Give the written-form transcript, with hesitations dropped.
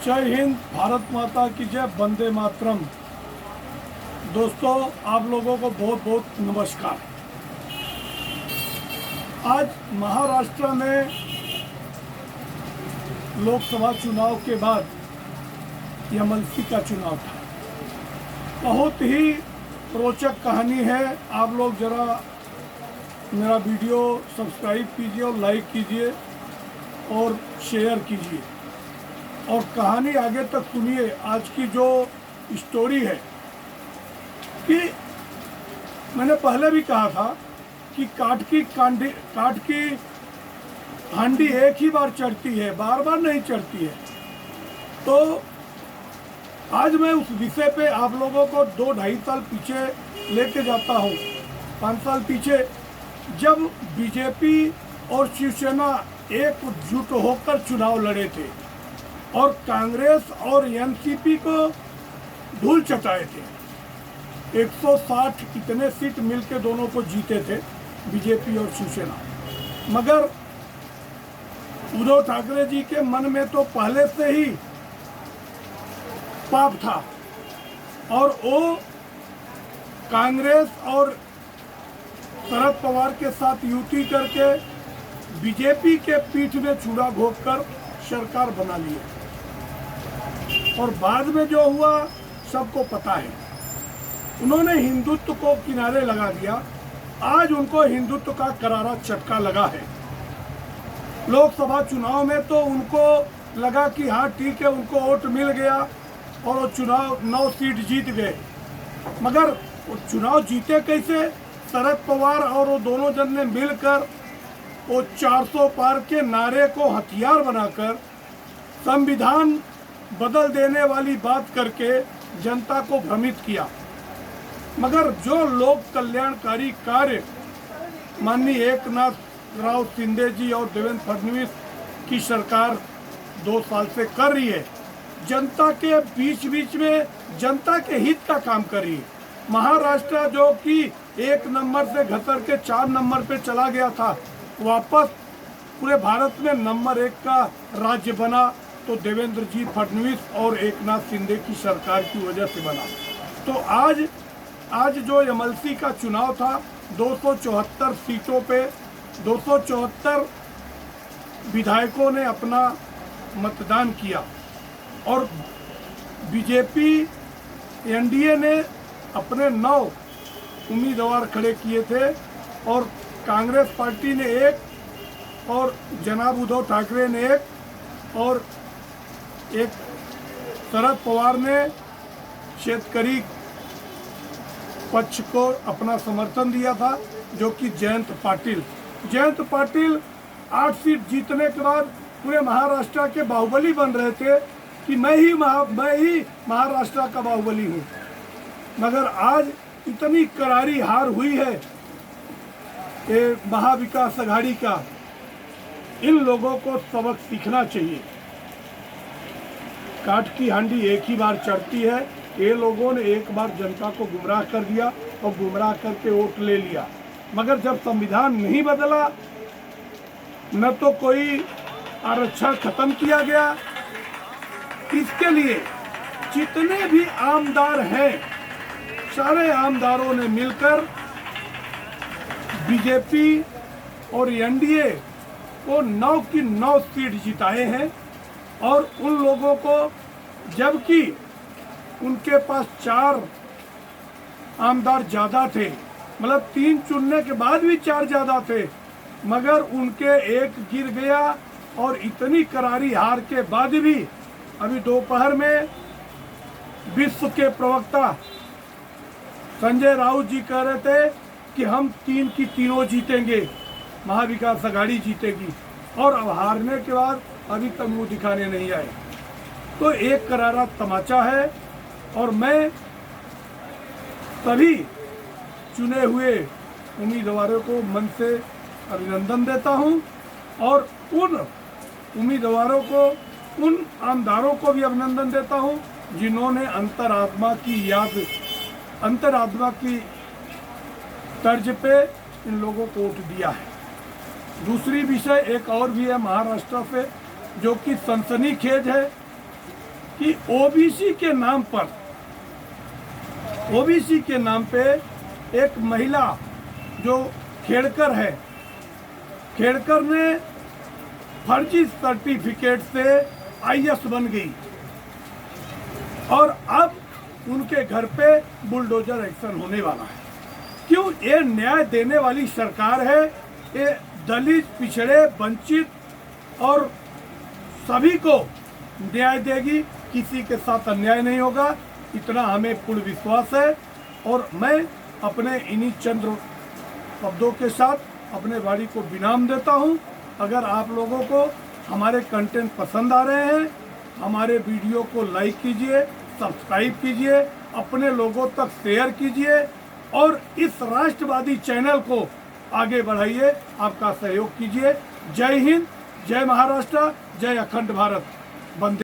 जय हिंद, भारत माता की जय, वंदे मातरम। दोस्तों, आप लोगों को बहुत बहुत नमस्कार। आज महाराष्ट्र में लोकसभा चुनाव के बाद यमलसी का चुनाव था। बहुत ही रोचक कहानी है। आप लोग जरा मेरा वीडियो सब्सक्राइब कीजिए और लाइक कीजिए और शेयर कीजिए और कहानी आगे तक सुनिए। आज की जो स्टोरी है कि मैंने पहले भी कहा था कि काट की हांडी एक ही बार चढ़ती है, बार बार नहीं चढ़ती है। तो आज मैं उस विषय पे आप लोगों को 2-2.5 साल पीछे लेके जाता हूँ। 5 साल पीछे, जब बीजेपी और शिवसेना एकजुट होकर चुनाव लड़े थे और कांग्रेस और एनसीपी को धूल चटाए थे। 160 इतने सीट मिलके दोनों को जीते थे, बीजेपी और शिवसेना। मगर उद्धव ठाकरे जी के मन में तो पहले से ही पाप था और वो कांग्रेस और शरद पवार के साथ युति करके बीजेपी के पीठ में चूड़ा घोंपकर सरकार बना ली। और बाद में जो हुआ सबको पता है। उन्होंने हिंदुत्व को किनारे लगा दिया। आज उनको हिंदुत्व का करारा चटका लगा है। लोकसभा चुनाव में तो उनको लगा कि हाँ ठीक है, उनको वोट मिल गया और वो चुनाव 9 सीट जीत गए। मगर वो चुनाव जीते कैसे? शरद पवार और वो दोनों जन ने मिलकर वो 400 पार के नारे को हथियार बनाकर संविधान बदल देने वाली बात करके जनता को भ्रमित किया। मगर जो लोक कल्याणकारी कार्य माननीय एकनाथ राव शिंदे जी और देवेंद्र फडणवीस की सरकार 2 साल से कर रही है, जनता के बीच में जनता के हित का काम कर रही है। महाराष्ट्र जो कि 1 नंबर से घसर के 4 नंबर पे चला गया था, वापस पूरे भारत में नंबर 1 का राज्य बना तो देवेंद्र जी फडणवीस और एकनाथ शिंदे की सरकार की वजह से बना। तो आज जो यमलसी का चुनाव था, 274 सीटों पे 274 विधायकों ने अपना मतदान किया और बीजेपी एनडीए ने अपने 9 उम्मीदवार खड़े किए थे और कांग्रेस पार्टी ने 1 और जनाब उद्धव ठाकरे ने 1 और एक शरद पवार ने शेतकरी पक्ष को अपना समर्थन दिया था, जो कि जयंत पाटिल 8 सीट जीतने के बाद पूरे महाराष्ट्र के बाहुबली बन रहे थे कि मैं ही महाराष्ट्र का बाहुबली हूँ। मगर आज इतनी करारी हार हुई है ये महाविकास आघाड़ी का। इन लोगों को सबक सीखना चाहिए। काट की हांडी एक ही बार चढ़ती है। ये लोगों ने एक बार जनता को गुमराह कर दिया और गुमराह करके वोट ले लिया। मगर जब संविधान नहीं बदला, न तो कोई आरक्षण खत्म किया गया, इसके लिए जितने भी आमदार हैं, सारे आमदारों ने मिलकर बीजेपी और एनडीए को 9 की 9 सीट जिताए हैं। और उन लोगों को, जबकि उनके पास 4 आमदार ज़्यादा थे, मतलब 3 चुनने के बाद भी 4 ज़्यादा थे, मगर उनके 1 गिर गया। और इतनी करारी हार के बाद भी अभी दोपहर में विश्व के प्रवक्ता संजय राउत जी कह रहे थे कि हम 3 की 3 जीतेंगे, महाविकास आघाड़ी जीतेगी। और अब हारने के बाद अभी तक मुंह दिखाने नहीं आए। तो एक करारा तमाचा है। और मैं सभी चुने हुए उम्मीदवारों को मन से अभिनंदन देता हूं और उन उम्मीदवारों को, उन आमदारों को भी अभिनंदन देता हूं जिन्होंने अंतरात्मा की तर्ज पे इन लोगों को वोट दिया है। दूसरी विषय एक और भी है महाराष्ट्र से, जो कि सनसनीखेज है। कि ओबीसी के नाम पे एक महिला जो खेड़कर है, खेड़कर ने फर्जी सर्टिफिकेट से आईएएस बन गई और अब उनके घर पे बुलडोजर एक्शन होने वाला है। क्यों? ये न्याय देने वाली सरकार है। ये दलित, पिछड़े, वंचित और सभी को न्याय देगी, किसी के साथ अन्याय नहीं होगा, इतना हमें पूर्ण विश्वास है। और मैं अपने इन्हीं चंद शब्दों के साथ अपने भाई को विराम देता हूं। अगर आप लोगों को हमारे कंटेंट पसंद आ रहे हैं, हमारे वीडियो को लाइक कीजिए, सब्सक्राइब कीजिए, अपने लोगों तक शेयर कीजिए और इस राष्ट्रवादी चैनल को आगे बढ़ाइए, आपका सहयोग कीजिए। जय हिंद, जय महाराष्ट्र, जय अखंड भारत। वंदे